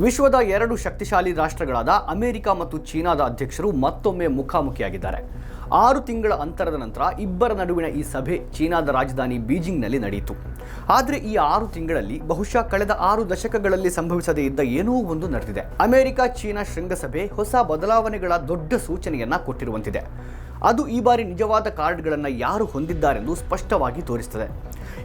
ವಿಶ್ವದ ಎರಡು ಶಕ್ತಿಶಾಲಿ ರಾಷ್ಟ್ರಗಳಾದ ಅಮೆರಿಕ ಮತ್ತು ಚೀನಾದ ಅಧ್ಯಕ್ಷರು ಮತ್ತೊಮ್ಮೆ ಮುಖಾಮುಖಿಯಾಗಿದ್ದಾರೆ. 6 ತಿಂಗಳ ಅಂತರದ ನಂತರ ಇಬ್ಬರ ನಡುವಿನ ಈ ಸಭೆ ಚೀನಾದ ರಾಜಧಾನಿ ಬೀಜಿಂಗ್ನಲ್ಲಿ ನಡೆಯಿತು. ಆದರೆ ಈ 6 ತಿಂಗಳಲ್ಲಿ ಬಹುಶಃ ಕಳೆದ 6 ದಶಕಗಳಲ್ಲಿ ಸಂಭವಿಸದೇ ಇದ್ದ ಏನೋ ಒಂದು ನಡೆದಿದೆ. ಅಮೆರಿಕ ಚೀನಾ ಶೃಂಗಸಭೆ ಹೊಸ ಬದಲಾವಣೆಗಳ ದೊಡ್ಡ ಸೂಚನೆಯನ್ನ ಕೊಟ್ಟಿರುವಂತಿದೆ. ಅದು ಈ ಬಾರಿ ನಿಜವಾದ ಕಾರ್ಡ್ಗಳನ್ನು ಯಾರು ಹೊಂದಿದ್ದಾರೆಂದು ಸ್ಪಷ್ಟವಾಗಿ ತೋರಿಸುತ್ತದೆ.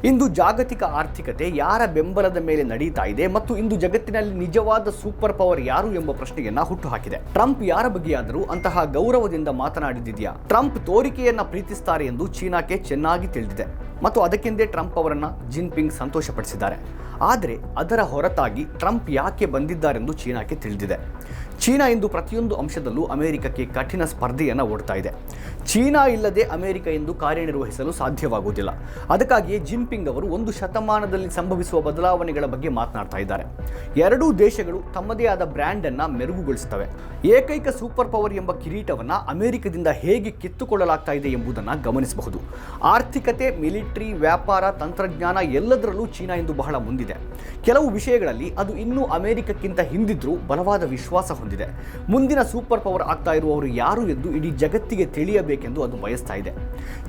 ಇಂದು ಜಾಗತಿಕ ಆರ್ಥಿಕತೆ ಯಾರ ಬೆಂಬಲದ ಮೇಲೆ ನಡೀತಾ ಇದೆ ಮತ್ತು ಇಂದು ಜಗತ್ತಿನಲ್ಲಿ ನಿಜವಾದ ಸೂಪರ್ ಪವರ್ ಯಾರು ಎಂಬ ಪ್ರಶ್ನೆಯನ್ನ ಹುಟ್ಟುಹಾಕಿದೆ. ಟ್ರಂಪ್ ಯಾರ ಬಗ್ಗೆಯಾದರೂ ಅಂತಹ ಗೌರವದಿಂದ ಮಾತನಾಡಿದ್ಯಾ? ಟ್ರಂಪ್ ತೋರಿಕೆಯನ್ನ ಪ್ರೀತಿಸುತ್ತಾರೆ ಎಂದು ಚೀನಾಕ್ಕೆ ಚೆನ್ನಾಗಿ ತಿಳಿದಿದೆ ಮತ್ತು ಅದಕ್ಕೆಂದೇ ಟ್ರಂಪ್ ಅವರನ್ನ ಜಿನ್ಪಿಂಗ್ ಸಂತೋಷಪಡಿಸಿದ್ದಾರೆ. ಆದರೆ ಅದರ ಹೊರತಾಗಿ ಟ್ರಂಪ್ ಯಾಕೆ ಬಂದಿದ್ದಾರೆಂದು ಚೀನಾಕ್ಕೆ ತಿಳಿದಿದೆ. ಚೀನಾ ಇಂದು ಪ್ರತಿಯೊಂದು ಅಂಶದಲ್ಲೂ ಅಮೆರಿಕಕ್ಕೆ ಕಠಿಣ ಸ್ಪರ್ಧೆಯನ್ನು ಒಡ್ತಾ ಇದೆ. ಚೀನಾ ಇಲ್ಲದೆ ಅಮೆರಿಕ ಎಂದು ಕಾರ್ಯನಿರ್ವಹಿಸಲು ಸಾಧ್ಯವಾಗುವುದಿಲ್ಲ. ಅದಕ್ಕಾಗಿಯೇ ಜಿನ್ಪಿಂಗ್ ಅವರು ಒಂದು ಶತಮಾನದಲ್ಲಿ ಸಂಭವಿಸುವ ಬದಲಾವಣೆಗಳ ಬಗ್ಗೆ ಮಾತನಾಡ್ತಾ ಇದ್ದಾರೆ. ಎರಡೂ ದೇಶಗಳು ತಮ್ಮದೇ ಆದ ಬ್ರ್ಯಾಂಡ್ ಅನ್ನ ಮೆರುಗುಗೊಳಿಸುತ್ತವೆ. ಏಕೈಕ ಸೂಪರ್ ಪವರ್ ಎಂಬ ಕಿರೀಟವನ್ನ ಅಮೆರಿಕದಿಂದ ಹೇಗೆ ಕಿತ್ತುಕೊಳ್ಳಲಾಗ್ತಾ ಇದೆ ಎಂಬುದನ್ನು ಗಮನಿಸಬಹುದು. ಆರ್ಥಿಕತೆ, ಮಿಲಿಟರಿ, ವ್ಯಾಪಾರ, ತಂತ್ರಜ್ಞಾನ ಎಲ್ಲದರಲ್ಲೂ ಚೀನಾ ಇಂದು ಬಹಳ ಮುಂದಿದೆ. ಕೆಲವು ವಿಷಯಗಳಲ್ಲಿ ಅದು ಇನ್ನೂ ಅಮೆರಿಕಕ್ಕಿಂತ ಹಿಂದಿದ್ರೂ ಬಲವಾದ ವಿಶ್ವಾಸ ಹೊಂದಿದೆ. ಮುಂದಿನ ಸೂಪರ್ ಪವರ್ ಆಗ್ತಾ ಇರುವವರು ಯಾರು ಎಂದು ಇಡೀ ಜಗತ್ತಿಗೆ ತಿಳಿಯಬೇಕೆಂದು ಅದು ಬಯಸ್ತಾ ಇದೆ.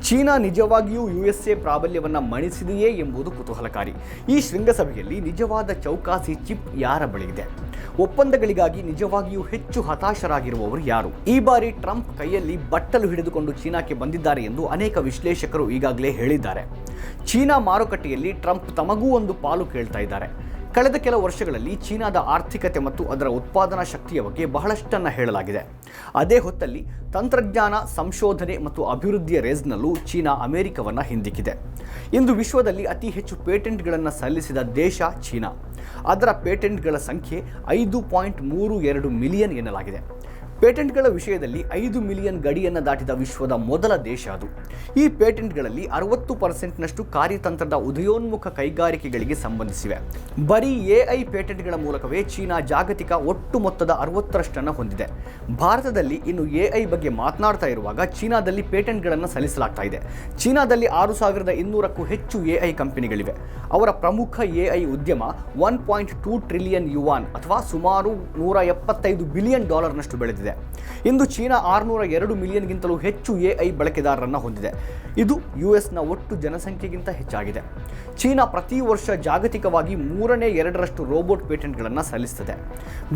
ಚೀನಾ ನಿಜವಾಗಿಯೂ ಯುಎಸ್ಎ ಪ್ರಾಬಲ್ಯವನ್ನ ಮಣಿಸಿದೆಯೇ ಎಂಬುದು ಕುತೂಹಲಕಾರಿ. ಈ ಶೃಂಗಸಭೆಯಲ್ಲಿ ನಿಜವಾದ ಚೌಕಾಸಿ ಚಿಪ್ ಯಾರ ಬಳಿ ಇದೆ? ಒಪ್ಪಂದಗಳಿಗಾಗಿ ನಿಜವಾಗಿಯೂ ಹೆಚ್ಚು ಹತಾಶರಾಗಿರುವವರು ಯಾರು? ಈ ಬಾರಿ ಟ್ರಂಪ್ ಕೈಯಲ್ಲಿ ಬಟ್ಟಲು ಹಿಡಿದುಕೊಂಡು ಚೀನಾಕ್ಕೆ ಬಂದಿದ್ದಾರೆ ಎಂದು ಅನೇಕ ವಿಶ್ಲೇಷಕರು ಈಗಾಗಲೇ ಹೇಳಿದ್ದಾರೆ. ಚೀನಾ ಮಾರುಕಟ್ಟೆಯಲ್ಲಿ ಟ್ರಂಪ್ ತಮಗೂ ಒಂದು ಪಾಲು ಕೇಳ್ತಾ ಇದ್ದಾರೆ. ಕಳೆದ ಕೆಲ ವರ್ಷಗಳಲ್ಲಿ ಚೀನಾದ ಆರ್ಥಿಕತೆ ಮತ್ತು ಅದರ ಉತ್ಪಾದನಾ ಶಕ್ತಿಯ ಬಗ್ಗೆ ಬಹಳಷ್ಟನ್ನು ಹೇಳಲಾಗಿದೆ. ಅದೇ ಹೊತ್ತಲ್ಲಿ ತಂತ್ರಜ್ಞಾನ, ಸಂಶೋಧನೆ ಮತ್ತು ಅಭಿವೃದ್ಧಿಯ ರೇಸ್ನಲ್ಲೂ ಚೀನಾ ಅಮೆರಿಕವನ್ನು ಹಿಂದಿಕ್ಕಿದೆ. ಇಂದು ವಿಶ್ವದಲ್ಲಿ ಅತಿ ಹೆಚ್ಚು ಪೇಟೆಂಟ್ಗಳನ್ನು ಸಲ್ಲಿಸಿದ ದೇಶ ಚೀನಾ. ಅದರ ಪೇಟೆಂಟ್ಗಳ ಸಂಖ್ಯೆ 5.32 ಮಿಲಿಯನ್ ಎನ್ನಲಾಗಿದೆ. ಪೇಟೆಂಟ್ಗಳ ವಿಷಯದಲ್ಲಿ 5 ಮಿಲಿಯನ್ ಗಡಿಯನ್ನು ದಾಟಿದ ವಿಶ್ವದ ಮೊದಲ ದೇಶ ಅದು. ಈ ಪೇಟೆಂಟ್ಗಳಲ್ಲಿ 60% ಕಾರ್ಯತಂತ್ರದ ಉದಯೋನ್ಮುಖ ಕೈಗಾರಿಕೆಗಳಿಗೆ ಸಂಬಂಧಿಸಿವೆ. ಬರೀ ಎಐ ಪೇಟೆಂಟ್ಗಳ ಮೂಲಕವೇ ಚೀನಾ ಜಾಗತಿಕ ಒಟ್ಟು ಮೊತ್ತದ 60% ಹೊಂದಿದೆ. ಭಾರತದಲ್ಲಿ ಇನ್ನು ಎಐ ಬಗ್ಗೆ ಮಾತನಾಡ್ತಾ ಇರುವಾಗ ಚೀನಾದಲ್ಲಿ ಪೇಟೆಂಟ್ಗಳನ್ನು ಸಲ್ಲಿಸಲಾಗ್ತಾ ಇದೆ. ಚೀನಾದಲ್ಲಿ 6200ಕ್ಕೂ ಹೆಚ್ಚು ಎಐ ಕಂಪನಿಗಳಿವೆ. ಅವರ ಪ್ರಮುಖ ಎಐ ಉದ್ಯಮ 1.2 ಟ್ರಿಲಿಯನ್ ಯುವಾನ್ ಅಥವಾ ಸುಮಾರು $175 ಬಿಲಿಯನ್ ನಷ್ಟು ಬೆಳೆದಿದೆ. ಇಂದು ಚೀನಾ 602 ಮಿಲಿಯನ್ಗಿಂತಲೂ ಹೆಚ್ಚು ಎಐ ಬಳಕೆದಾರರನ್ನು ಹೊಂದಿದೆ. ಇದು ಯುಎಸ್ನ ಒಟ್ಟು ಜನಸಂಖ್ಯೆಗಿಂತ ಹೆಚ್ಚಾಗಿದೆ. ಚೀನಾ ಪ್ರತಿ ವರ್ಷ ಜಾಗತಿಕವಾಗಿ 3/2 ರೋಬೋಟ್ ಪೇಟೆಂಟ್ಗಳನ್ನು ಸಲ್ಲಿಸುತ್ತದೆ.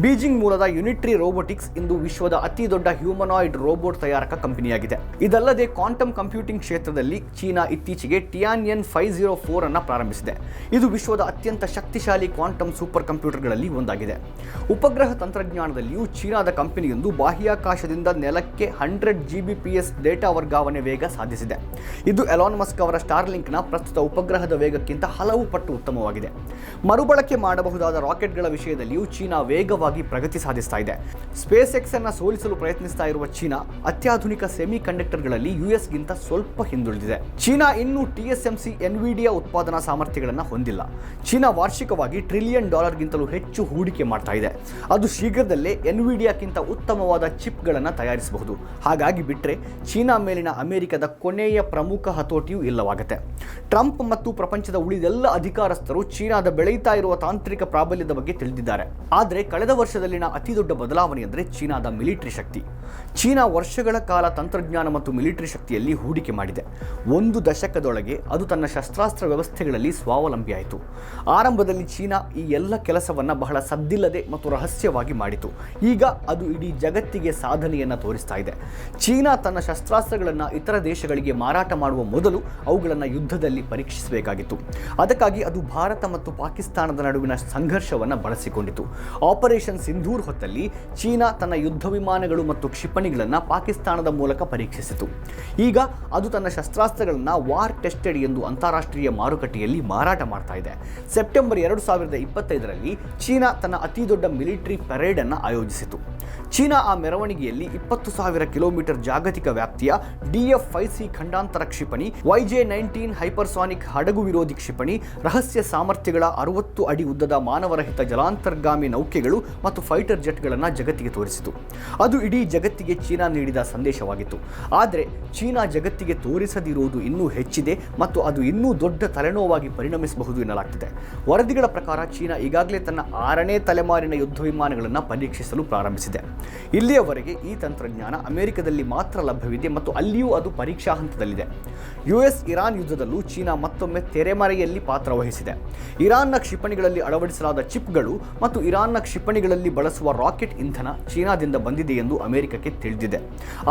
ಬೀಜಿಂಗ್ ಮೂಲದ ಯುನಿಟ್ರಿ ರೋಬೋಟಿಕ್ಸ್ ಇಂದು ವಿಶ್ವದ ಅತಿ ದೊಡ್ಡ ಹ್ಯೂಮನಾಯ್ಡ್ ರೋಬೋಟ್ ತಯಾರಕ ಕಂಪನಿಯಾಗಿದೆ. ಇದಲ್ಲದೆ ಕ್ವಾಂಟಮ್ ಕಂಪ್ಯೂಟಿಂಗ್ ಕ್ಷೇತ್ರದಲ್ಲಿ ಚೀನಾ ಇತ್ತೀಚೆಗೆ ಟಿಯಾನ್ಯನ್ 504 ಅನ್ನು ಪ್ರಾರಂಭಿಸಿದೆ. ಇದು ವಿಶ್ವದ ಅತ್ಯಂತ ಶಕ್ತಿಶಾಲಿ ಕ್ವಾಂಟಮ್ ಸೂಪರ್ ಕಂಪ್ಯೂಟರ್ಗಳಲ್ಲಿ ಒಂದಾಗಿದೆ. ಉಪಗ್ರಹ ತಂತ್ರಜ್ಞಾನದಲ್ಲಿಯೂ ಚೀನಾದ ಕಂಪನಿಯೊಂದು ಬಾಹ್ಯಾಕಾಶದಿಂದ ನೆಲಕ್ಕೆ 100 Gbps ಡೇಟಾ ವರ್ಗಾವಣೆ ವೇಗ ಸಾಧಿಸಿದೆ. ಇದು ಎಲಾನ್ ಮಸ್ಕ್ ಅವರ ಸ್ಟಾರ್ಲಿಂಕ್ನ ಪ್ರಸ್ತುತ ಉಪಗ್ರಹದ ವೇಗಕ್ಕಿಂತ ಹಲವು ಪಟ್ಟು ಉತ್ತಮವಾಗಿದೆ. ಮರುಬಳಕೆ ಮಾಡಬಹುದಾದ ರಾಕೆಟ್ಗಳ ವಿಷಯದಲ್ಲಿಯೂ ಚೀನಾ ವೇಗವಾಗಿ ಪ್ರಗತಿ ಸಾಧಿಸ್ತಾ ಇದೆ. ಸ್ಪೇಸ್ ಎಕ್ಸ್ ಅನ್ನು ಸೋಲಿಸಲು ಪ್ರಯತ್ನಿಸ್ತಾ ಇರುವ ಚೀನಾ ಅತ್ಯಾಧುನಿಕ ಸೆಮಿ ಕಂಡಕ್ಟರ್ಗಳಲ್ಲಿ ಯುಎಸ್ಗಿಂತ ಸ್ವಲ್ಪ ಹಿಂದುಳಿದಿದೆ. ಚೀನಾ ಇನ್ನೂ TSMC ಎನ್ವಿಡಿಯಾ ಉತ್ಪಾದನಾ ಸಾಮರ್ಥ್ಯಗಳನ್ನು ಹೊಂದಿಲ್ಲ. ಚೀನಾ ವಾರ್ಷಿಕವಾಗಿ $1 ಟ್ರಿಲಿಯನ್ ಗಿಂತಲೂ ಹೆಚ್ಚು ಹೂಡಿಕೆ ಮಾಡ್ತಾ ಇದೆ. ಅದು ಶೀಘ್ರದಲ್ಲೇ ಎನ್ವಿಡಿಯಾಕ್ಕಿಂತ ಉತ್ತಮವಾದ ಚಿಪ್ಗಳನ್ನು ತಯಾರಿಸಬಹುದು. ಹಾಗಾಗಿ ಬಿಟ್ಟರೆ ಚೀನಾ ಮೇಲಿನ ಅಮೆರಿಕದ ಕೊನೆಯ ಪ್ರಮುಖ ಹತೋಟಿಯೂ ಇಲ್ಲವಾಗುತ್ತೆ. ಟ್ರಂಪ್ ಮತ್ತು ಪ್ರಪಂಚದ ಉಳಿದೆಲ್ಲ ಅಧಿಕಾರಸ್ಥರು ಚೀನಾದ ಬೆಳೆಯುತ್ತಾ ಇರುವ ತಾಂತ್ರಿಕ ಪ್ರಾಬಲ್ಯದ ಬಗ್ಗೆ ತಿಳಿದಿದ್ದಾರೆ. ಆದರೆ ಕಳೆದ ವರ್ಷದಲ್ಲಿನ ಅತಿ ದೊಡ್ಡ ಬದಲಾವಣೆ ಅಂದರೆ ಚೀನಾದ ಮಿಲಿಟರಿ ಶಕ್ತಿ. ಚೀನಾ ವರ್ಷಗಳ ಕಾಲ ತಂತ್ರಜ್ಞಾನ ಮತ್ತು ಮಿಲಿಟರಿ ಶಕ್ತಿಯಲ್ಲಿ ಹೂಡಿಕೆ ಮಾಡಿದೆ. 1 ದಶಕದೊಳಗೆ ಅದು ತನ್ನ ಶಸ್ತ್ರಾಸ್ತ್ರ ವ್ಯವಸ್ಥೆಗಳಲ್ಲಿ ಸ್ವಾವಲಂಬಿಯಾಯಿತು. ಆರಂಭದಲ್ಲಿ ಚೀನಾ ಈ ಎಲ್ಲ ಕೆಲಸವನ್ನು ಬಹಳ ಸದ್ದಿಲ್ಲದೆ ಮತ್ತು ರಹಸ್ಯವಾಗಿ ಮಾಡಿತು. ಈಗ ಅದು ಇಡೀ ಜಗತ್ತಿಗೆ ಸಾಧನೆಯನ್ನು ತೋರಿಸ್ತಾ ಇದೆ. ಚೀನಾ ತನ್ನ ಶಸ್ತ್ರಾಸ್ತ್ರಗಳನ್ನು ಇತರ ದೇಶಗಳಿಗೆ ಮಾರಾಟ ಮಾಡುವ ಮೊದಲು ಅವುಗಳನ್ನು ಯುದ್ಧದಲ್ಲಿ ಪರೀಕ್ಷಿಸಬೇಕಾಗಿತ್ತು. ಅದಕ್ಕಾಗಿ ಅದು ಭಾರತ ಮತ್ತು ಪಾಕಿಸ್ತಾನದ ನಡುವಿನ ಸಂಘರ್ಷವನ್ನು ಬಳಸಿಕೊಂಡಿತು. ಆಪರೇಷನ್ ಸಿಂಧೂರ್ ಹೊತ್ತಲ್ಲಿ ಚೀನಾ ತನ್ನ ಯುದ್ಧ ವಿಮಾನಗಳು ಮತ್ತು ಕ್ಷಿಪಣಿಗಳನ್ನು ಪಾಕಿಸ್ತಾನದ ಮೂಲಕ ಪರೀಕ್ಷಿಸಿತು. ಈಗ ಅದು ತನ್ನ ಶಸ್ತ್ರಾಸ್ತ್ರಗಳನ್ನು ವಾರ್ ಟೆಸ್ಟೆಡ್ ಎಂದು ಅಂತಾರಾಷ್ಟ್ರೀಯ ಮಾರುಕಟ್ಟೆಯಲ್ಲಿ ಮಾರಾಟ ಮಾಡ್ತಾ ಇದೆ. ಸೆಪ್ಟೆಂಬರ್ 2025ರಲ್ಲಿ ಚೀನಾ ತನ್ನ ಅತಿ ದೊಡ್ಡ ಮಿಲಿಟರಿ ಪರೇಡ್ ಅನ್ನು ಆಯೋಜಿಸಿತು. ಚೀನಾ ಆ ಮೆರವಣಿಗೆಯಲ್ಲಿ 20,000 ಕಿಲೋಮೀಟರ್ ಜಾಗತಿಕ ವ್ಯಾಪ್ತಿಯ DF-5C ಖಂಡಾಂತರ ಕ್ಷಿಪಣಿ, YJ-19 ಹೈಪರ್ಸಾನಿಕ್ ಹಡಗು ವಿರೋಧಿ ಕ್ಷಿಪಣಿ, ರಹಸ್ಯ ಸಾಮರ್ಥ್ಯಗಳ 60 ಅಡಿ ಉದ್ದದ ಮಾನವರಹಿತ ಜಲಾಂತರ್ಗಾಮಿ ನೌಕೆಗಳು ಮತ್ತು ಫೈಟರ್ ಜೆಟ್ಗಳನ್ನು ಜಗತ್ತಿಗೆ ತೋರಿಸಿತು. ಅದು ಇಡೀ ಜಗತ್ತಿಗೆ ಚೀನಾ ನೀಡಿದ ಸಂದೇಶವಾಗಿತ್ತು. ಆದರೆ ಚೀನಾ ಜಗತ್ತಿಗೆ ತೋರಿಸದಿರುವುದು ಇನ್ನೂ ಹೆಚ್ಚಿದೆ ಮತ್ತು ಅದು ಇನ್ನೂ ದೊಡ್ಡ ತಲೆನೋವಾಗಿ ಪರಿಣಮಿಸಬಹುದು ಎನ್ನಲಾಗ್ತಿದೆ. ವರದಿಗಳ ಪ್ರಕಾರ ಚೀನಾ ಈಗಾಗಲೇ ತನ್ನ 6ನೇ ತಲೆಮಾರಿನ ಯುದ್ಧ ವಿಮಾನಗಳನ್ನು ಪರೀಕ್ಷಿಸಲು ಪ್ರಾರಂಭಿಸಿದೆ. ಇಲ್ಲಿಯವರೆಗೆ ಈ ತಂತ್ರಜ್ಞಾನ ಅಮೆರಿಕದಲ್ಲಿ ಮಾತ್ರ ಲಭ್ಯವಿದೆ ಮತ್ತು ಅಲ್ಲಿಯೂ ಅದು ಪರೀಕ್ಷಾ ಹಂತದಲ್ಲಿದೆ. US-ಇರಾನ್ ಯುದ್ಧದಲ್ಲೂ ಚೀನಾ ಮತ್ತೊಮ್ಮೆ ತೆರೆಮರೆಯಲ್ಲಿ ಪಾತ್ರ ವಹಿಸಿದೆ. ಇರಾನ್ನ ಕ್ಷಿಪಣಿಗಳಲ್ಲಿ ಅಳವಡಿಸಲಾದ ಚಿಪ್ಗಳು ಮತ್ತು ಇರಾನ್ನ ಕ್ಷಿಪಣಿಗಳಲ್ಲಿ ಬಳಸುವ ರಾಕೆಟ್ ಇಂಧನ ಚೀನಾದಿಂದ ಬಂದಿದೆ ಎಂದು ಅಮೆರಿಕಕ್ಕೆ ತಿಳಿದಿದೆ.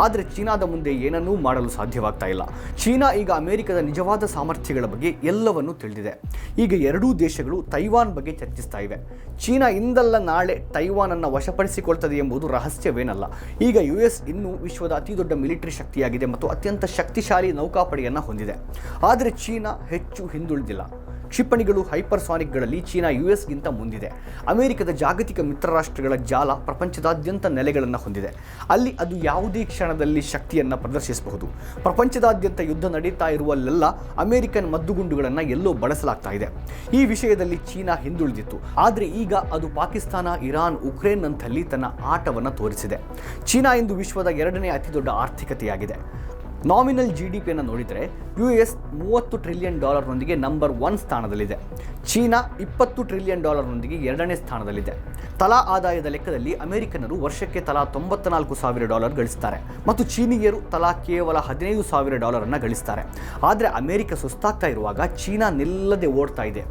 ಆದರೆ ಚೀನಾದ ಮುಂದೆ ಏನನ್ನೂ ಮಾಡಲು ಸಾಧ್ಯವಾಗ್ತಾ ಇಲ್ಲ. ಚೀನಾ ಈಗ ಅಮೆರಿಕದ ನಿಜವಾದ ಸಾಮರ್ಥ್ಯಗಳ ಬಗ್ಗೆ ಎಲ್ಲವನ್ನೂ ತಿಳಿದಿದೆ. ಈಗ ಎರಡೂ ದೇಶಗಳು ತೈವಾನ್ ಬಗ್ಗೆ ಚರ್ಚಿಸ್ತಾ ಇವೆ. ಚೀನಾ ಇಂದಲ್ಲ ನಾಳೆ ತೈವಾನ್ ಅನ್ನು ವಶಪಡಿಸಿಕೊಳ್ತದೆ ಎಂಬುದು ರಹಸ್ಯವೇನಲ್ಲ. ಈಗ US ಇನ್ನೂ ವಿಶ್ವದ ಅತಿ ದೊಡ್ಡ ಮಿಲಿಟರಿ ಶಕ್ತಿಯಾಗಿದೆ ಮತ್ತು ಅತ್ಯಂತ ಶಕ್ತಿಶಾಲಿ ನೌಕಾಪಡೆಯನ್ನು ಹೊಂದಿದೆ. ಆದರೆ ಚೀನಾ ಹೆಚ್ಚು ಹಿಂದುಳಿದಿಲ್ಲ. ಕ್ಷಿಪಣಿಗಳು, ಹೈಪರ್ಸಾನಿಕ್ಗಳಲ್ಲಿ ಚೀನಾ US-ಗಿಂತ ಮುಂದಿದೆ. ಅಮೆರಿಕದ ಜಾಗತಿಕ ಮಿತ್ರರಾಷ್ಟ್ರಗಳ ಜಾಲ ಪ್ರಪಂಚದಾದ್ಯಂತ ನೆಲೆಗಳನ್ನು ಹೊಂದಿದೆ. ಅಲ್ಲಿ ಅದು ಯಾವುದೇ ಕ್ಷಣದಲ್ಲಿ ಶಕ್ತಿಯನ್ನು ಪ್ರದರ್ಶಿಸಬಹುದು. ಪ್ರಪಂಚದಾದ್ಯಂತ ಯುದ್ಧ ನಡೀತಾ ಇರುವಲ್ಲೆಲ್ಲ ಅಮೆರಿಕನ್ ಮದ್ದುಗುಂಡುಗಳನ್ನು ಎಲ್ಲೋ ಬಳಸಲಾಗ್ತಾ ಇದೆ. ಈ ವಿಷಯದಲ್ಲಿ ಚೀನಾ ಹಿಂದುಳಿದಿತ್ತು. ಆದರೆ ಈಗ ಅದು ಪಾಕಿಸ್ತಾನ, ಇರಾನ್, ಉಕ್ರೇನ್ ನಂತಲ್ಲಿ ತನ್ನ ಆಟವನ್ನು ತೋರಿಸಿದೆ. ಚೀನಾ ಇಂದು ವಿಶ್ವದ 2ನೇ ಅತಿ ದೊಡ್ಡ ಆರ್ಥಿಕತೆಯಾಗಿದೆ. ನಾಮಿನಲ್ GDP-ಯನ್ನು ನೋಡಿದರೆ US $30 ಟ್ರಿಲಿಯನ್ ನೊಂದಿಗೆ ನಂಬರ್ 1 ಸ್ಥಾನದಲ್ಲಿದೆ. ಚೀನಾ $20 ಟ್ರಿಲಿಯನ್ ನೊಂದಿಗೆ 2ನೇ ಸ್ಥಾನದಲ್ಲಿದೆ. ತಲಾ ಆದಾಯದ ಲೆಕ್ಕದಲ್ಲಿ ಅಮೆರಿಕನ್ನರು ವರ್ಷಕ್ಕೆ ತಲಾ $94,000 ಗಳಿಸ್ತಾರೆ ಮತ್ತು ಚೀನಿಯರು ತಲಾ ಕೇವಲ $15,000 ಗಳಿಸ್ತಾರೆ. ಆದರೆ ಅಮೆರಿಕ ಸುಸ್ತಾಗ್ತಾ ಇರುವಾಗ ಚೀನಾ ನಿಲ್ಲದೆ ಓಡ್ತಾ ಇದೆ.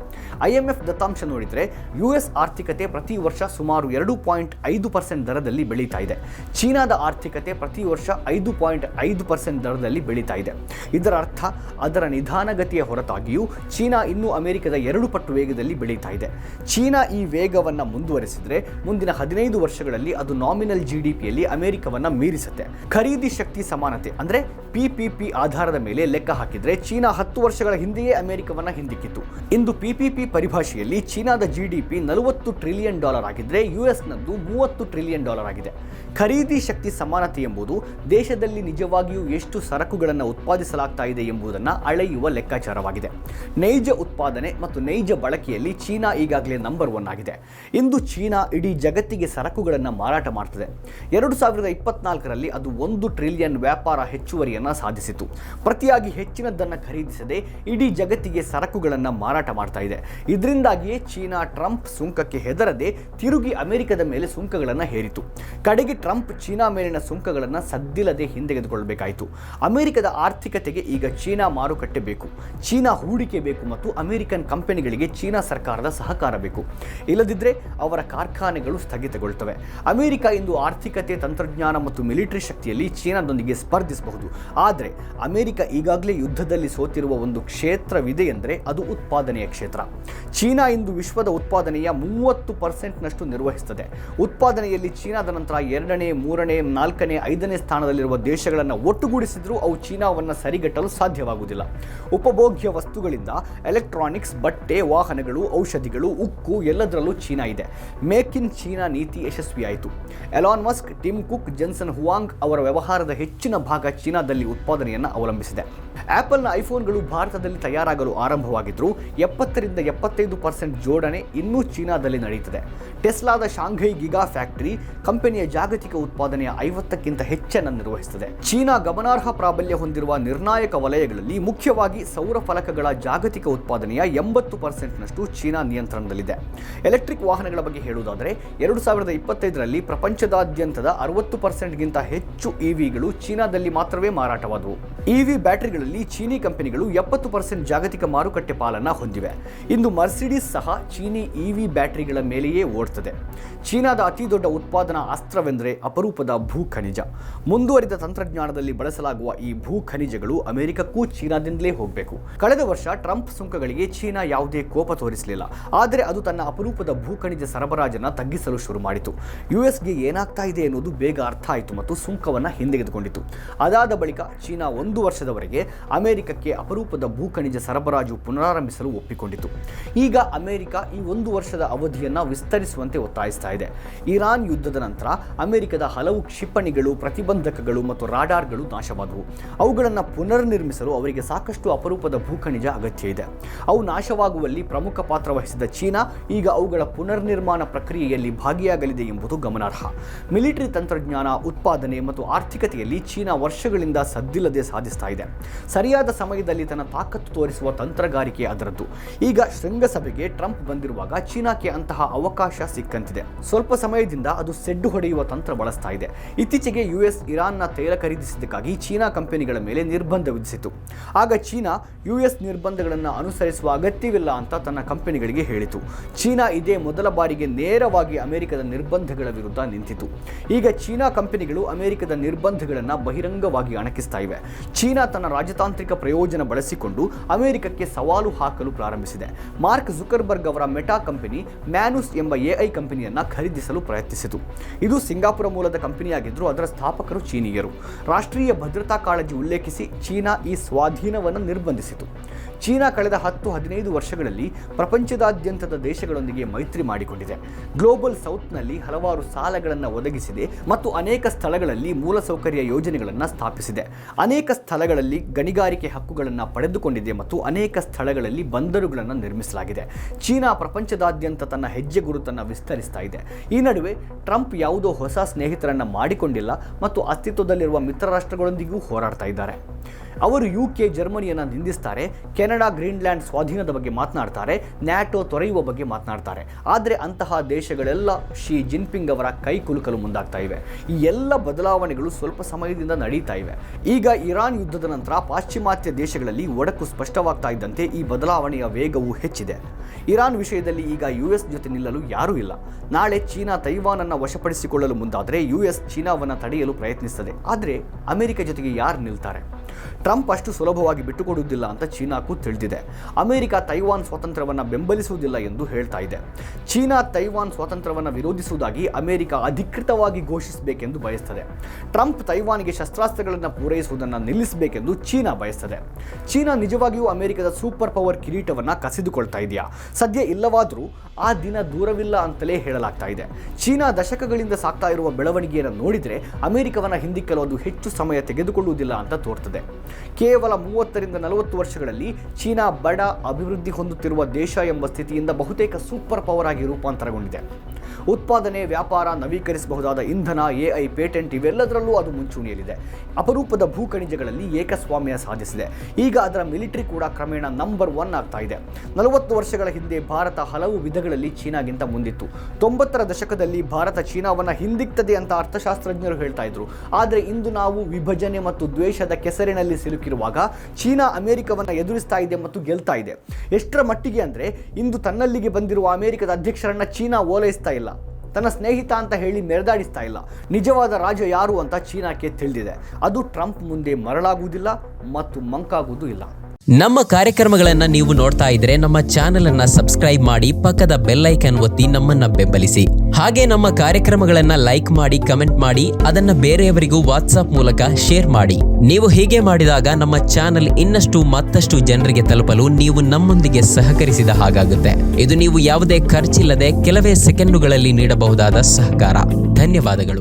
IMF ದತ್ತಾಂಶ ನೋಡಿದರೆ US ಆರ್ಥಿಕತೆ ಪ್ರತಿ ವರ್ಷ ಸುಮಾರು 2.5% ದರದಲ್ಲಿ ಬೆಳೀತಾ ಇದೆ. ಚೀನಾದ ಆರ್ಥಿಕತೆ ಪ್ರತಿ ವರ್ಷ 5.5% ದರದಲ್ಲಿ ಬೆಳೀತಾ ಇದೆ. ಇದರ ಅರ್ಥ ಅದರ ನಿಧಾನಗತಿಯ ಹೊರತಾಗಿಯೂ ಚೀನಾ ಇನ್ನೂ ಅಮೆರಿಕದ 2 ಪಟ್ಟು ವೇಗದಲ್ಲಿ ಬೆಳೀತಾ ಇದೆ. ಚೀನಾ ಈ ವೇಗವನ್ನು ಮುಂದುವರೆಸಿದರೆ ಮುಂದಿನ 15 ವರ್ಷಗಳಲ್ಲಿ ಅದು ನಾಮಿನಲ್ GDP-ಯಲ್ಲಿ ಅಮೆರಿಕವನ್ನು ಮೀರಿಸುತ್ತೆ. ಖರೀದಿ ಶಕ್ತಿ ಸಮಾನತೆ ಅಂದರೆ PPP ಆಧಾರದ ಮೇಲೆ ಲೆಕ್ಕ ಹಾಕಿದರೆ ಚೀನಾ 10 ವರ್ಷಗಳ ಹಿಂದೆಯೇ ಅಮೆರಿಕವನ್ನು ಹಿಂದಿಕ್ಕಿತ್ತು. ಇಂದು PPP ಪರಿಭಾಷೆಯಲ್ಲಿ ಚೀನಾದ GDP $40 ಟ್ರಿಲಿಯನ್ ಆಗಿದ್ದರೆ US-ನದ್ದು $30 ಟ್ರಿಲಿಯನ್ ಆಗಿದೆ. ಖರೀದಿ ಶಕ್ತಿ ಸಮಾನತೆ ಎಂಬುದು ದೇಶದಲ್ಲಿ ನಿಜವಾಗಿಯೂ ಎಷ್ಟು ಸರಕುಗಳನ್ನು ಉತ್ಪಾದಿಸಲಾಗ್ತಾ ಇದೆ ಎಂಬುದನ್ನು ಅಳೆಯುವ ಲೆಕ್ಕಾಚಾರವಾಗಿದೆ. ನೈಜ ಉತ್ಪಾದನೆ ಮತ್ತು ನೈಜ ಬಳಕೆಯಲ್ಲಿ ಚೀನಾ ಈಗಾಗಲೇ ನಂಬರ್ 1 ಆಗಿದೆ. ಇಂದು ಚೀನಾ ಇಡೀ ಜಗತ್ತಿಗೆ ಸರಕುಗಳನ್ನು ಮಾರಾಟ ಮಾಡ್ತದೆ. 2024ರಲ್ಲಿ ಅದು $1 ಟ್ರಿಲಿಯನ್ ವ್ಯಾಪಾರ ಹೆಚ್ಚುವರಿಯನ್ನು ಸಾಧಿಸಿತು. ಪ್ರತಿಯಾಗಿ ಹೆಚ್ಚಿನದನ್ನು ಖರೀದಿಸದೆ ಇಡೀ ಜಗತ್ತಿಗೆ ಸರಕುಗಳನ್ನು ಮಾರಾಟ ಮಾಡ್ತಾ ಇದೆ. ಇದರಿಂದಾಗಿಯೇ ಚೀನಾ ಟ್ರಂಪ್ ಸುಂಕಕ್ಕೆ ಹೆದರದೆ ತಿರುಗಿ ಅಮೆರಿಕದ ಮೇಲೆ ಸುಂಕಗಳನ್ನು ಹೇರಿತು. ಕಡೆಗೆ ಟ್ರಂಪ್ ಚೀನಾ ಮೇಲಿನ ಸುಂಕಗಳನ್ನು ಸದ್ದಿಲ್ಲದೆ ಹಿಂದೆಗೆದುಕೊಳ್ಳಬೇಕಾಯಿತು. ಅಮೆರಿಕದ ಆರ್ಥಿಕತೆಗೆ ಈಗ ಚೀನಾ ಮಾರುಕಟ್ಟೆ ಬೇಕು, ಚೀನಾ ಹೂಡಿಕೆ ಬೇಕು ಮತ್ತು ಅಮೆರಿಕನ್ ಕಂಪನಿಗಳಿಗೆ ಚೀನಾ ಸರ್ಕಾರದ ಸಹಕಾರ ಬೇಕು. ಇಲ್ಲದಿದ್ದರೆ ಅವರ ಕಾರ್ಖಾನೆಗಳು ಸ್ಥಗಿತಗೊಳ್ತವೆ. ಅಮೆರಿಕ ಇಂದು ಆರ್ಥಿಕತೆ, ತಂತ್ರಜ್ಞಾನ ಮತ್ತು ಮಿಲಿಟರಿ ಶಕ್ತಿಯಲ್ಲಿ ಚೀನಾದೊಂದಿಗೆ ಸ್ಪರ್ಧಿಸಬಹುದು. ಆದರೆ ಅಮೆರಿಕ ಈಗಾಗಲೇ ಯುದ್ಧದಲ್ಲಿ ಸೋತಿರುವ ಒಂದು ಕ್ಷೇತ್ರವಿದೆ ಎಂದರೆ ಅದು ಉತ್ಪಾದನೆಯ ಕ್ಷೇತ್ರ. ಚೀನಾ ಇಂದು ವಿಶ್ವದ ಉತ್ಪಾದನೆಯ 30%ನಷ್ಟು ನಿರ್ವಹಿಸುತ್ತದೆ. ಉತ್ಪಾದನೆಯಲ್ಲಿ ಚೀನಾದ ನಂತರ 2ನೇ, 3ನೇ, 4ನೇ, 5ನೇ ಸ್ಥಾನದಲ್ಲಿರುವ ದೇಶಗಳನ್ನು ಒಟ್ಟುಗೂಡಿಸಿದರೂ ಅವು ಚೀನಾವನ್ನು ಸರಿಗಟ್ಟಲು ಸಾಧ್ಯವಾಗುವುದಿಲ್ಲ. ಉಪಭೋಗ್ಯ ವಸ್ತುಗಳಿಂದ ಎಲೆಕ್ಟ್ರಾನಿಕ್ಸ್, ಬಟ್ಟೆ, ವಾಹನಗಳು, ಔಷಧಿಗಳು, ಉಕ್ಕು ಎಲ್ಲದರಲ್ಲೂ ಚೀನಾ ಇದೆ. ಮೇಕ್ ಇನ್ ಚೀನಾ ನೀತಿ ಯಶಸ್ವಿಯಾಯಿತು. Elon Musk, Tim Cook, Jensen Huang ಅವರ ವ್ಯವಹಾರದ ಹೆಚ್ಚಿನ ಭಾಗ ಚೀನಾದಲ್ಲಿ ಉತ್ಪಾದನೆಯನ್ನು ಅವಲಂಬಿಸಿದೆ. ಆಪಲ್ನ ಐಫೋನ್ಗಳು ಭಾರತದಲ್ಲಿ ತಯಾರಾಗಲು ಆರಂಭವಾಗಿದ್ದರೂ 70ರಿಂದ 75% ಜೋಡಣೆ ಇನ್ನೂ ಚೀನಾದಲ್ಲಿ ನಡೆಯುತ್ತದೆ. ಟೆಸ್ಲಾದ ಶಾಂಘೈ ಗಿಗಾ ಫ್ಯಾಕ್ಟರಿ ಕಂಪನಿಯ ಜಾಗತಿಕ ಉತ್ಪಾದನೆಯ 50ಕ್ಕಿಂತ ಹೆಚ್ಚನ್ನು ನಿರ್ವಹಿಸುತ್ತದೆ. ಚೀನಾ ಗಮನಾರ್ಹ ಪ್ರಾಬಲ್ಯ ಹೊಂದಿರುವ ನಿರ್ಣಾಯಕ ವಲಯಗಳಲ್ಲಿ ಮುಖ್ಯವಾಗಿ ಸೌರ ಫಲಕಗಳ ಜಾಗತಿಕ ಉತ್ಪಾದನೆಯ 80%ನಷ್ಟು ಚೀನಾ ನಿಯಂತ್ರಣದಲ್ಲಿದೆ. ಎಲೆಕ್ಟ್ರಿಕ್ ವಾಹನಗಳ ಬಗ್ಗೆ ಹೇಳುವುದಾದರೆ 2025ರಲ್ಲಿ ಪ್ರಪಂಚದಾದ್ಯಂತದ 60%ಗಿಂತ ಹೆಚ್ಚು EVಗಳು ಚೀನಾದಲ್ಲಿ ಮಾತ್ರವೇ ಮಾರಾಟವಾದವು. EV ಬ್ಯಾಟರಿಗಳಲ್ಲಿ ಚೀನಿ ಕಂಪನಿಗಳು 70% ಜಾಗತಿಕ ಮಾರುಕಟ್ಟೆ ಪಾಲನ್ನು ಹೊಂದಿವೆ. ಇಂದು ಮರ್ಸಿಡೀಸ್ ಸಹ ಚೀನಿ EV ಬ್ಯಾಟರಿಗಳ ಮೇಲೆಯೇ ಓಡುತ್ತದೆ. ಚೀನಾದ ಅತಿ ದೊಡ್ಡ ಉತ್ಪಾದನಾ ಅಸ್ತ್ರವೆಂದರೆ ಅಪರೂಪದ ಭೂ ಖನಿಜ. ಮುಂದುವರಿದ ತಂತ್ರಜ್ಞಾನದಲ್ಲಿ ಬಳಸಲಾಗುವ ಈ ಭೂ ಖನಿಜಗಳು ಅಮೆರಿಕಕ್ಕೂ ಉಪ್ಪು ಚೀನಾದಿಂದಲೇ ಹೋಗಬೇಕು. ಕಳೆದ ವರ್ಷ ಟ್ರಂಪ್ ಸುಂಕಗಳಿಗೆ ಚೀನಾ ಯಾವುದೇ ಕೋಪ ತೋರಿಸಲಿಲ್ಲ. ಆದರೆ ಅದು ತನ್ನ ಅಪರೂಪದ ಭೂಖನಿಜ ಸರಬರಾಜನ್ನು ತಗ್ಗಿಸಲು ಶುರು ಮಾಡಿತು. ಯುಎಸ್ಗೆ ಏನಾಗ್ತಾ ಇದೆ ಎನ್ನುವುದು ಬೇಗ ಅರ್ಥ ಆಯಿತು ಮತ್ತು ಸುಂಕವನ್ನು ಹಿಂದೆಗೆದುಕೊಂಡಿತು. ಅದಾದ ಬಳಿಕ ಚೀನಾ 1 ವರ್ಷದವರೆಗೆ ಅಮೆರಿಕಕ್ಕೆ ಅಪರೂಪದ ಭೂಖನಿಜ ಸರಬರಾಜು ಪುನರಾರಂಭಿಸಲು ಒಪ್ಪಿಕೊಂಡಿತು. ಈಗ ಅಮೆರಿಕ ಈ 1 ವರ್ಷದ ಅವಧಿಯನ್ನು ವಿಸ್ತರಿಸುವಂತೆ ಒತ್ತಾಯಿಸ್ತಾ ಇದೆ. ಇರಾನ್ ಯುದ್ಧದ ನಂತರ ಅಮೆರಿಕದ ಹಲವು ಕ್ಷಿಪಣಿಗಳು, ಪ್ರತಿಬಂಧಕಗಳು ಮತ್ತು ರಾಡಾರ್ಗಳು ನಾಶವಾದವು. ಅವುಗಳನ್ನು ಪುನರ್ನಿರ್ಮಿಸಲು ಅವರಿಗೆ ಸಾಕಷ್ಟು ಅಪರೂಪದ ಭೂಖನಿಜ ಅಗತ್ಯ ಇದೆ. ಅವು ನಾಶವಾಗುವಲ್ಲಿ ಪ್ರಮುಖ ಪಾತ್ರ ವಹಿಸಿದ ಚೀನಾ ಈಗ ಅವುಗಳ ಪುನರ್ನಿರ್ಮಾಣ ಪ್ರಕ್ರಿಯೆಯಲ್ಲಿ ಭಾಗಿಯಾಗಲಿದೆ ಎಂಬುದು ಗಮನಾರ್ಹ. ಮಿಲಿಟರಿ ತಂತ್ರಜ್ಞಾನ, ಉತ್ಪಾದನೆ ಮತ್ತು ಆರ್ಥಿಕತೆಯಲ್ಲಿ ಚೀನಾ ವರ್ಷಗಳಿಂದ ಸದ್ದಿಲ್ಲದೆ ಸಾಧಿಸ್ತಾ ಇದೆ. ಸರಿಯಾದ ಸಮಯದಲ್ಲಿ ತನ್ನ ತಾಕತ್ತು ತೋರಿಸುವ ತಂತ್ರಗಾರಿಕೆ ಅದರದ್ದು. ಈಗ ಶೃಂಗಸಭೆಗೆ ಟ್ರಂಪ್ ಬಂದಿರುವಾಗ ಚೀನಾಕ್ಕೆ ಅಂತಹ ಅವಕಾಶ ಸಿಕ್ಕಂತಿದೆ. ಸ್ವಲ್ಪ ಸಮಯದಿಂದ ಅದು ಸೆಡ್ಡು ಹೊಡೆಯುವ ತಂತ್ರ ಬಳಸ್ತಾ ಇದೆ. ಇತ್ತೀಚೆಗೆ ಯುಎಸ್ ಇರಾನ್ನ ತೈಲ ಖರೀದಿಸಿದ್ದಕ್ಕಾಗಿ ಚೀನಾ ಕಂಪನಿಗಳ ಮೇಲೆ ನಿರ್ಬಂಧ ವಿಧಿಸಿತು. ಆಗ ಚೀನಾ ಯುಎಸ್ ನಿರ್ಬಂಧಗಳನ್ನು ಅನುಸರಿಸುವ ಅಗತ್ಯವಿಲ್ಲ ಅಂತ ತನ್ನ ಕಂಪನಿಗಳಿಗೆ ಹೇಳಿತು. ಚೀನಾ ಇದೇ ಮೊದಲ ಬಾರಿಗೆ ನೇರವಾಗಿ ಅಮೆರಿಕದ ನಿರ್ಬಂಧಗಳ ವಿರುದ್ಧ ನಿಂತಿತು. ಈಗ ಚೀನಾ ಕಂಪನಿಗಳು ಅಮೆರಿಕದ ನಿರ್ಬಂಧಗಳನ್ನು ಬಹಿರಂಗವಾಗಿ ಅಣಕಿಸ್ತಾ ಇವೆ. ಚೀನಾ ತನ್ನ ರಾಜತಾಂತ್ರಿಕ ಪ್ರಯೋಜನ ಬಳಸಿಕೊಂಡು ಅಮೆರಿಕಕ್ಕೆ ಸವಾಲು ಹಾಕಲು ಪ್ರಾರಂಭಿಸಿದೆ. ಮಾರ್ಕ್ ಜುಕರ್ಬರ್ಗ್ ಅವರ ಮೆಟಾ ಕಂಪನಿ ಮ್ಯಾನುಸ್ ಎಂಬ ಎಐ ಕಂಪನಿಯನ್ನು ಖರೀದಿಸಲು ಪ್ರಯತ್ನಿಸಿತು. ಇದು ಸಿಂಗಾಪುರ ಮೂಲದ ಕಂಪನಿಯಾಗಿದ್ದರೂ ಅದರ ಸ್ಥಾಪಕರು ಚೀನೀಯರು. ರಾಷ್ಟ್ರೀಯ ಭದ್ರತಾ ಕಾಳಜಿ ಉಲ್ಲೇಖಿಸಿ ಚೀನಾ ಈ ಸ್ವಾಧೀನವನ್ನು ನಿರ್ಬಂಧಿಸಿತು. ಚೀನಾ ಕಳೆದ 10-15 ವರ್ಷಗಳಲ್ಲಿ ಪ್ರಪಂಚದಾದ್ಯಂತದ ದೇಶಗಳೊಂದಿಗೆ ಮೈತ್ರಿ ಮಾಡಿಕೊಂಡಿದೆ. ಗ್ಲೋಬಲ್ ಸೌತ್ನಲ್ಲಿ ಹಲವಾರು ಸಾಲಗಳನ್ನು ಒದಗಿಸಿದೆ ಮತ್ತು ಅನೇಕ ಸ್ಥಳಗಳಲ್ಲಿ ಮೂಲಸೌಕರ್ಯ ಯೋಜನೆಗಳನ್ನು ಸ್ಥಾಪಿಸಿದೆ. ಅನೇಕ ಸ್ಥಳಗಳಲ್ಲಿ ಗಣಿಗಾರಿಕೆ ಹಕ್ಕುಗಳನ್ನು ಪಡೆದುಕೊಂಡಿದೆ ಮತ್ತು ಅನೇಕ ಸ್ಥಳಗಳಲ್ಲಿ ಬಂದರುಗಳನ್ನು ನಿರ್ಮಿಸಲಾಗಿದೆ. ಚೀನಾ ಪ್ರಪಂಚದಾದ್ಯಂತ ತನ್ನ ಹೆಜ್ಜೆ ಗುರುತನ್ನು ವಿಸ್ತರಿಸ್ತಾ ಇದೆ. ಈ ನಡುವೆ ಟ್ರಂಪ್ ಯಾವುದೋ ಹೊಸ ಸ್ನೇಹಿತರನ್ನು ಮಾಡಿಕೊಂಡಿಲ್ಲ ಮತ್ತು ಅಸ್ತಿತ್ವದಲ್ಲಿರುವ ಮಿತ್ರ ರಾಷ್ಟ್ರಗಳೊಂದಿಗೂ ಹೋರಾಡ್ತಾ ಇದ್ದಾರೆ. ಅವರು UK, ಜರ್ಮನಿಯನ್ನು ನಿಂದಿಸ್ತಾರೆ, ಕೆನಡಾ, ಗ್ರೀನ್ಲ್ಯಾಂಡ್ ಸ್ವಾಧೀನದ ಬಗ್ಗೆ ಮಾತನಾಡ್ತಾರೆ, ನ್ಯಾಟೋ ತೊರೆಯುವ ಬಗ್ಗೆ ಮಾತನಾಡ್ತಾರೆ. ಆದರೆ ಅಂತಹ ದೇಶಗಳೆಲ್ಲ ಶಿ ಜಿನ್ಪಿಂಗ್ ಅವರ ಕೈ ಕುಲುಕಲು ಮುಂದಾಗ್ತಾ ಇವೆ. ಈ ಎಲ್ಲ ಬದಲಾವಣೆಗಳು ಸ್ವಲ್ಪ ಸಮಯದಿಂದ ನಡೀತಾ ಇವೆ. ಈಗ ಇರಾನ್ ಯುದ್ಧದ ನಂತರ ಪಾಶ್ಚಿಮಾತ್ಯ ದೇಶಗಳಲ್ಲಿ ಒಡಕು ಸ್ಪಷ್ಟವಾಗ್ತಾ ಇದ್ದಂತೆ ಈ ಬದಲಾವಣೆಯ ವೇಗವು ಹೆಚ್ಚಿದೆ. ಇರಾನ್ ವಿಷಯದಲ್ಲಿ ಈಗ US ಜೊತೆ ನಿಲ್ಲಲು ಯಾರೂ ಇಲ್ಲ. ನಾಳೆ ಚೀನಾ ತೈವಾನನ್ನು ವಶಪಡಿಸಿಕೊಳ್ಳಲು ಮುಂದಾದರೆ US ಚೀನಾವನ್ನು ತಡೆಯಲು ಪ್ರಯತ್ನಿಸುತ್ತದೆ. ಆದರೆ ಅಮೆರಿಕ ಜೊತೆಗೆ ಯಾರು ನಿಲ್ತಾರೆ? ಟ್ರಂಪ್ ಅಷ್ಟು ಸುಲಭವಾಗಿ ಬಿಟ್ಟುಕೊಡುವುದಿಲ್ಲ ಅಂತ ಚೀನಾಕ್ಕೂ ತಿಳಿದಿದೆ. ಅಮೆರಿಕ ತೈವಾನ್ ಸ್ವಾತಂತ್ರ್ಯವನ್ನು ಬೆಂಬಲಿಸುವುದಿಲ್ಲ ಎಂದು ಹೇಳ್ತಾ ಇದೆ. ಚೀನಾ ತೈವಾನ್ ಸ್ವಾತಂತ್ರ್ಯವನ್ನು ವಿರೋಧಿಸುವುದಾಗಿ ಅಮೆರಿಕ ಅಧಿಕೃತವಾಗಿ ಘೋಷಿಸಬೇಕೆಂದು ಬಯಸುತ್ತದೆ. ಟ್ರಂಪ್ ತೈವಾನ್ಗೆ ಶಸ್ತ್ರಾಸ್ತ್ರಗಳನ್ನು ಪೂರೈಸುವುದನ್ನು ನಿಲ್ಲಿಸಬೇಕೆಂದು ಚೀನಾ ಬಯಸುತ್ತದೆ. ಚೀನಾ ನಿಜವಾಗಿಯೂ ಅಮೆರಿಕದ ಸೂಪರ್ ಪವರ್ ಕಿರೀಟವನ್ನು ಕಸಿದುಕೊಳ್ತಾ ಇದೆಯಾ? ಸದ್ಯ ಇಲ್ಲವಾದರೂ ಆ ದಿನ ದೂರವಿಲ್ಲ ಅಂತಲೇ ಹೇಳಲಾಗ್ತಾ ಇದೆ. ಚೀನಾ ದಶಕಗಳಿಂದ ಸಾಗ್ತಾ ಇರುವ ಬೆಳವಣಿಗೆಯನ್ನು ನೋಡಿದರೆ ಅಮೆರಿಕವನ್ನು ಹಿಂದಿಕ್ಕಲು ಅದು ಹೆಚ್ಚು ಸಮಯ ತೆಗೆದುಕೊಳ್ಳುವುದಿಲ್ಲ ಅಂತ ತೋರ್ತದೆ. ಕೇವಲ 30-40 ವರ್ಷಗಳಲ್ಲಿ ಚೀನಾ ಬಡ, ಅಭಿವೃದ್ಧಿ ಹೊಂದುತ್ತಿರುವ ದೇಶ ಎಂಬ ಸ್ಥಿತಿಯಿಂದ ಬಹುತೇಕ ಸೂಪರ್ ಪವರ್ ಆಗಿ ರೂಪಾಂತರಗೊಂಡಿದೆ. ಉತ್ಪಾದನೆ, ವ್ಯಾಪಾರ, ನವೀಕರಿಸಬಹುದಾದ ಇಂಧನ, AI, ಪೇಟೆಂಟ್ ಇವೆಲ್ಲದರಲ್ಲೂ ಅದು ಮುಂಚೂಣಿಯಲ್ಲಿದೆ. ಅಪರೂಪದ ಭೂಖನಿಜಗಳಲ್ಲಿ ಏಕಸ್ವಾಮ್ಯ ಸಾಧಿಸಿದೆ. ಈಗ ಅದರ ಮಿಲಿಟರಿ ಕೂಡ ಕ್ರಮೇಣ ನಂಬರ್ 1 ಆಗ್ತಾ ಇದೆ. 40 ವರ್ಷಗಳ ಹಿಂದೆ ಭಾರತ ಹಲವು ವಿಧಗಳಲ್ಲಿ ಚೀನಾಗಿಂತ ಮುಂದಿತ್ತು. 90ರ ದಶಕದಲ್ಲಿ ಭಾರತ ಚೀನಾವನ್ನು ಹಿಂದಿಕ್ತದೆ ಅಂತ ಅರ್ಥಶಾಸ್ತ್ರಜ್ಞರು ಹೇಳ್ತಾ ಇದ್ರು. ಆದರೆ ಇಂದು ನಾವು ವಿಭಜನೆ ಮತ್ತು ದ್ವೇಷದ ಕೆಸರಿನಲ್ಲಿ ಸಿಲುಕಿರುವಾಗ ಚೀನಾ ಅಮೆರಿಕವನ್ನು ಎದುರಿಸ್ತಾ ಇದೆ ಮತ್ತು ಗೆಲ್ತಾ ಇದೆ. ಎಷ್ಟರ ಮಟ್ಟಿಗೆ ಅಂದರೆ ಇಂದು ತನ್ನಲ್ಲಿಗೆ ಬಂದಿರುವ ಅಮೆರಿಕದ ಅಧ್ಯಕ್ಷರನ್ನ ಚೀನಾ ಓಲೈಸ್ತಾ ಇಲ್ಲ, ತನ್ನ ಸ್ನೇಹಿತ ಅಂತ ಹೇಳಿ ಮೆರೆದಾಡಿಸ್ತಾ ಇಲ್ಲ. ನಿಜವಾದ ರಾಜ ಯಾರು ಅಂತ ಚೀನಾಕ್ಕೆ ತಿಳಿದಿದೆ. ಅದು ಟ್ರಂಪ್ ಮುಂದೆ ಮರಳಾಗುವುದಿಲ್ಲ ಮತ್ತು ಮಂಕಾಗುವುದೂ ಇಲ್ಲ. ನಮ್ಮ ಕಾರ್ಯಕ್ರಮಗಳನ್ನು ನೀವು ನೋಡ್ತಾ ಇದ್ರೆ ನಮ್ಮ ಚಾನೆಲ್ ಅನ್ನ ಸಬ್ಸ್ಕ್ರೈಬ್ ಮಾಡಿ, ಪಕ್ಕದ ಬೆಲ್ ಐಕಾನ್ ಒತ್ತಿ ನಮ್ಮನ್ನ ಬೆಂಬಲಿಸಿ. ಹಾಗೆ ನಮ್ಮ ಕಾರ್ಯಕ್ರಮಗಳನ್ನ ಲೈಕ್ ಮಾಡಿ, ಕಮೆಂಟ್ ಮಾಡಿ, ಅದನ್ನ ಬೇರೆಯವರಿಗೂ ವಾಟ್ಸ್ಆಪ್ ಮೂಲಕ ಶೇರ್ ಮಾಡಿ. ನೀವು ಹೀಗೆ ಮಾಡಿದಾಗ ನಮ್ಮ ಚಾನೆಲ್ ಇನ್ನಷ್ಟು ಮತ್ತಷ್ಟು ಜನರಿಗೆ ತಲುಪಲು ನೀವು ನಮ್ಮೊಂದಿಗೆ ಸಹಕರಿಸಿದ ಹಾಗಾಗುತ್ತೆ. ಇದು ನೀವು ಯಾವುದೇ ಖರ್ಚಿಲ್ಲದೆ ಕೆಲವೇ ಸೆಕೆಂಡುಗಳಲ್ಲಿ ನೀಡಬಹುದಾದ ಸಹಕಾರ. ಧನ್ಯವಾದಗಳು.